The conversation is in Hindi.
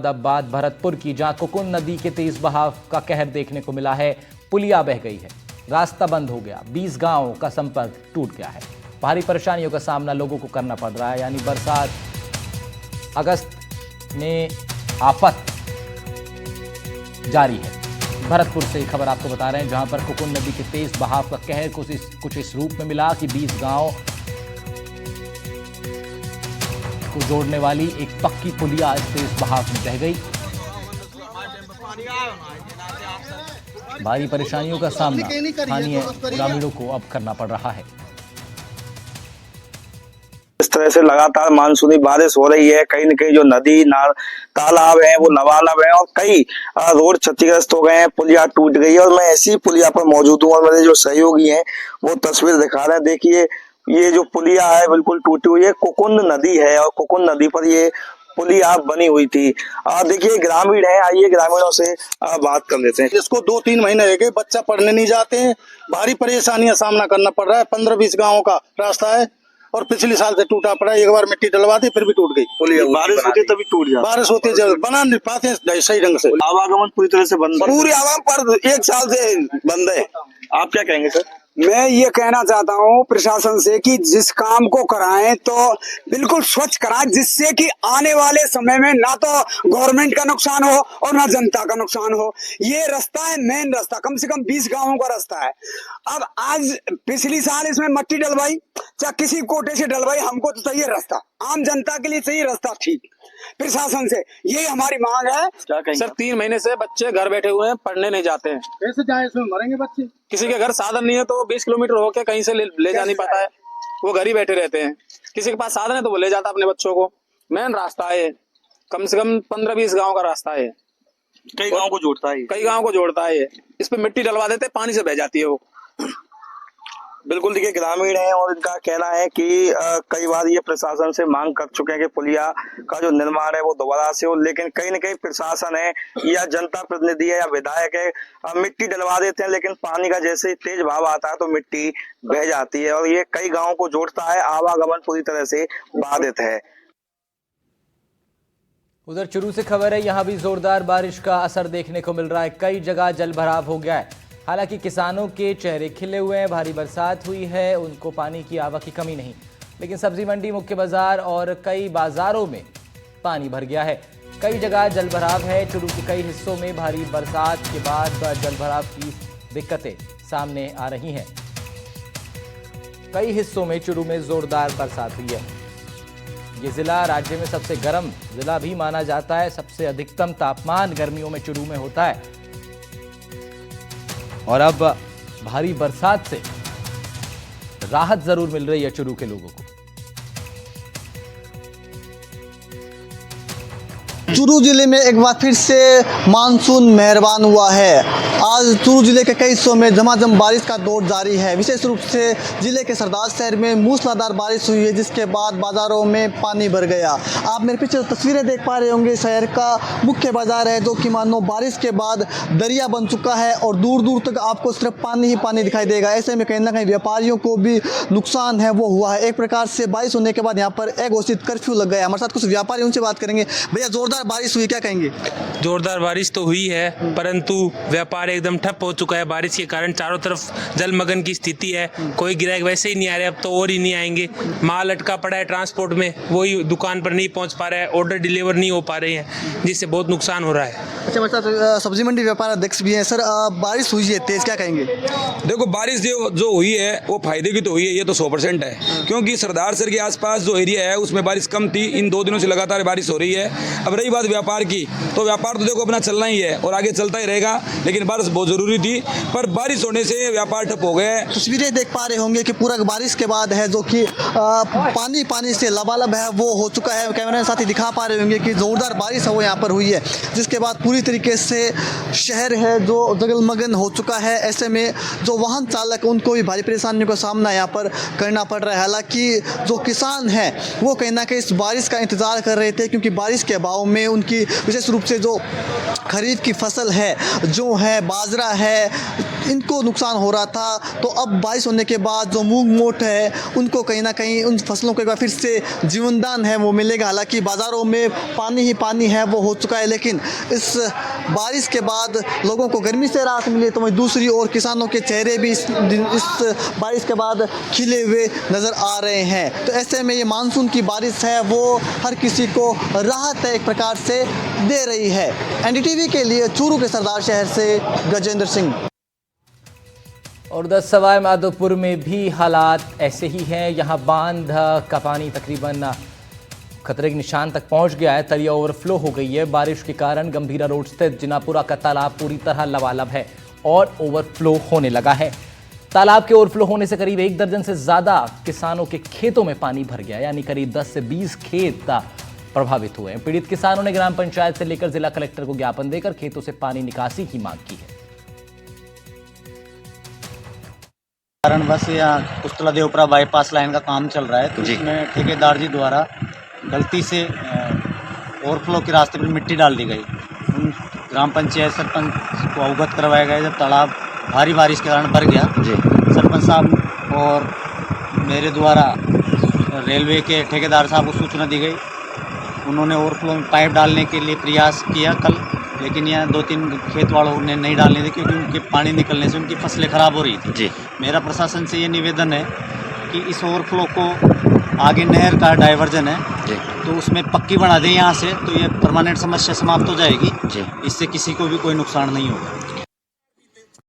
मुरादाबाद भरतपुर की, जहां कुकुन नदी के तेज बहाव का कहर देखने को मिला है। पुलिया बह गई है, रास्ता बंद हो गया, 20 गांवों का संपर्क टूट गया है। भारी परेशानियों का सामना लोगों को करना पड़ रहा है। यानी बरसात अगस्त में आफत जारी है। भरतपुर से खबर आपको बता रहे हैं, जहां पर कुकुन नदी के तेज बहाव का कहर कुछ इस रूप में मिला कि 20 गांव को जोड़ने वाली एक पक्की पुलिया इस तेज बहाव में बह गई। भारी परेशानियों का सामना स्थानीय ग्रामीणों को अब करना पड़ रहा है। इस तरह से लगातार मानसूनी बारिश हो रही है। कहीं न कहीं जो नदी तालाब है वो लबालब है और कई रोड क्षतिग्रस्त हो गए हैं, पुलिया टूट गई है। और मैं ऐसी पुलिया पर मौजूद हूँ और मेरे जो सहयोगी हैं वो तस्वीर दिखा रहे हैं। देखिए ये जो पुलिया है बिल्कुल टूटी हुई है। कुकुन नदी है और कुकुन नदी पर ये पुलिया बनी हुई थी। देखिए ग्रामीण है, आइए ग्रामीणों से बात कर लेते हैं। इसको 2-3 महीने रह गए, बच्चा पढ़ने नहीं जाते हैं, भारी परेशानियां सामना करना पड़ रहा है। 15-20 गाँव का रास्ता है और पिछले साल से टूटा पड़ा है। एक बार मिट्टी डलवा दी फिर भी टूट गई। बारिश होती तभी टूट जाती, बारिश होती है बना नहीं पाते सही ढंग से। आवागमन पूरी तरह से बंद, पूरी आवाम पर 1 साल से बंद है। आप क्या कहेंगे सर? मैं ये कहना चाहता हूँ प्रशासन से कि जिस काम को कराएं तो बिल्कुल स्वच्छ कराएं, जिससे कि आने वाले समय में ना तो गवर्नमेंट का नुकसान हो और ना जनता का नुकसान हो। ये रास्ता है मेन रास्ता, कम से कम 20 गांवों का रास्ता है। अब आज पिछली साल इसमें मट्टी डलवाई, चाहे किसी कोटे से डलवाई, हमको तो चाहिए रास्ता, आम जनता के लिए चाहिए रास्ता ठीक। प्रशासन से यही हमारी मांग है। सर 3 महीने से बच्चे घर बैठे हुए हैं, पढ़ने नहीं जाते हैं। कैसे जाए, इसमें मरेंगे बच्चे। किसी के घर साधन नहीं है तो 20 किलोमीटर होके कहीं से ले जा नहीं पाता है, वो घर ही बैठे रहते हैं। किसी के पास साधन है तो वो ले जाता अपने बच्चों को। मेन रास्ता है, कम से कम 15-20 गाँव का रास्ता है, कई गाँव को जोड़ता है, कई गाँव को जोड़ता है। इस पे मिट्टी डलवा देते, पानी से बह जाती है वो। बिल्कुल देखिए ग्रामीण हैं और इनका कहना है कि कई बार ये प्रशासन से मांग कर चुके हैं कि पुलिया का जो निर्माण है वो दोबारा से हो, लेकिन कहीं न कहीं प्रशासन है या जनता प्रतिनिधि है या विधायक है मिट्टी डलवा देते हैं, लेकिन पानी का जैसे तेज बहाव आता है तो मिट्टी बह जाती है और ये कई गाँवों को जोड़ता है। आवागमन पूरी तरह से बाधित है। उधर चुरू से खबर है, यहां भी जोरदार बारिश का असर देखने को मिल रहा है। कई जगह जल भराव हो गया है। हालांकि किसानों के चेहरे खिले हुए हैं, भारी बरसात हुई है, उनको पानी की आवक की कमी नहीं, लेकिन सब्जी मंडी, मुख्य बाजार और कई बाजारों में पानी भर गया है। कई जगह जल भराव है। चुरू के कई हिस्सों में भारी बरसात के बाद जल भराव की दिक्कतें सामने आ रही हैं। कई हिस्सों में चुरू में जोरदार बरसात हुई है। ये जिला राज्य में सबसे गर्म जिला भी माना जाता है। सबसे अधिकतम तापमान गर्मियों में चुरू में होता है और अब भारी बरसात से राहत जरूर मिल रही है चुरू के लोगों को। चुरू जिले में एक बार फिर से मानसून मेहरबान हुआ है। आज चुरू जिले के कई हिस्सों में झमाझम बारिश का दौर जारी है। विशेष रूप से जिले के सरदार शहर में मूसलाधार बारिश हुई है, जिसके बाद बाजारों में पानी भर गया। आप मेरे पीछे तस्वीरें देख पा रहे होंगे, शहर का मुख्य बाजार है जो कि मानो बारिश के बाद दरिया बन चुका है और दूर दूर तक आपको सिर्फ पानी ही पानी दिखाई देगा। ऐसे में कहीं ना कहीं व्यापारियों को भी नुकसान है वो हुआ है। एक प्रकार से बारिश होने के बाद यहाँ पर अघोषित कर्फ्यू लग गया। हमारे साथ कुछ व्यापारी, उनसे बात करेंगे। भैया जोरदार बारिश हुई, क्या कहेंगे? जोरदार बारिश तो हुई है, परंतु व्यापार एकदम ठप हो चुका है। बारिश के कारण चारों तरफ जलमग्न की स्थिति है। कोई ग्राहक वैसे ही नहीं आ रहे, अब तो और ही नहीं आएंगे। माल अटका पड़ा है ट्रांसपोर्ट में, वही दुकान पर नहीं पहुंच पा रहा है, ऑर्डर डिलीवर नहीं हो पा रहे हैं, जिससे बहुत नुकसान हो रहा है। अच्छा, हमारे साथ सब्जी मंडी व्यापार अध्यक्ष भी हैं। सर बारिश हुई है तेज, क्या कहेंगे? देखो बारिश जो हुई है वो फायदे की तो हुई है, ये तो 100% है, क्योंकि सरदार सर के आसपास जो एरिया है उसमें बारिश कम थी। इन 2 दिनों से लगातार बारिश हो रही है। अब रही बात व्यापार की, तो व्यापार तो देखो अपना चलना ही है और आगे चलता ही रहेगा, लेकिन बारिश बहुत जरूरी थी, पर बारिश होने से व्यापार ठप हो गया है। तस्वीरें देख पा रहे होंगे कि पूरा बारिश के बाद है जो कि पानी से लबालब है वो हो चुका है। कैमरे साथ ही दिखा पा रहे होंगे कि जोरदार बारिश है वो यहाँ पर हुई है, जिसके बाद पूरी पूरी तरीके से शहर है जो जगमगन हो चुका है। ऐसे में जो वाहन चालक उनको भी भारी परेशानियों का सामना यहाँ पर करना पड़ रहा है। हालांकि जो किसान हैं वो कहीं ना कहीं इस बारिश का इंतज़ार कर रहे थे, क्योंकि बारिश के अभाव में उनकी विशेष रूप से जो खरीफ की फसल है, जो है बाजरा है, इनको नुकसान हो रहा था। तो अब बारिश होने के बाद जो मूंग मोट है उनको कहीं ना कहीं उन फसलों को एक बार फिर से जीवनदान है वो मिलेगा। हालांकि बाज़ारों में पानी ही पानी है वो हो चुका है, लेकिन इस बारिश के बाद लोगों को गर्मी से राहत मिली तो वहीं दूसरी ओर किसानों के चेहरे भी इस बारिश के बाद खिले हुए नज़र आ रहे हैं। तो ऐसे में ये मानसून की बारिश है वो हर किसी को राहत एक प्रकार से दे रही है। एनडीटीवी के लिए चूरू के सरदार शहर से गजेंद्र सिंह। और उधर सवाई माधोपुर में भी हालात ऐसे ही हैं। यहाँ बांध का पानी तकरीबन खतरे के निशान तक पहुंच गया है। तलिया ओवरफ्लो हो गई है। बारिश के कारण गंभीरा रोड स्थित जिनापुरा का तालाब पूरी तरह लबालब है और ओवरफ्लो होने लगा है। तालाब के ओवरफ्लो होने से करीब 1 दर्जन से ज़्यादा किसानों के खेतों में पानी भर गया, यानी करीब 10 से 20 खेत प्रभावित हुए हैं। पीड़ित किसानों ने ग्राम पंचायत से लेकर जिला कलेक्टर को ज्ञापन देकर खेतों से पानी निकासी की मांग की है। कारण बस यहाँ पुस्तला देवपुरा बाईपास लाइन का काम चल रहा है, तो इसमें ठेकेदार जी द्वारा गलती से ओवरफ्लो के रास्ते पर मिट्टी डाल दी गई। ग्राम पंचायत सरपंच को अवगत करवाया गया जब तालाब भारी बारिश के कारण भर गया। सरपंच साहब और मेरे द्वारा रेलवे के ठेकेदार साहब को सूचना दी गई। उन्होंने ओवरफ्लो में पाइप डालने के लिए प्रयास किया कल, लेकिन यहाँ 2-3 खेत वालों ने नहीं डालने दी क्योंकि उनके पानी निकलने से उनकी फसलें ख़राब हो रही थी। जी मेरा प्रशासन से ये निवेदन है कि इस ओवरफ्लो को आगे नहर का डाइवर्जन है तो उसमें पक्की बना दें यहाँ से, तो ये परमानेंट समस्या समाप्त हो जाएगी। इससे किसी को भी कोई नुकसान नहीं होगा।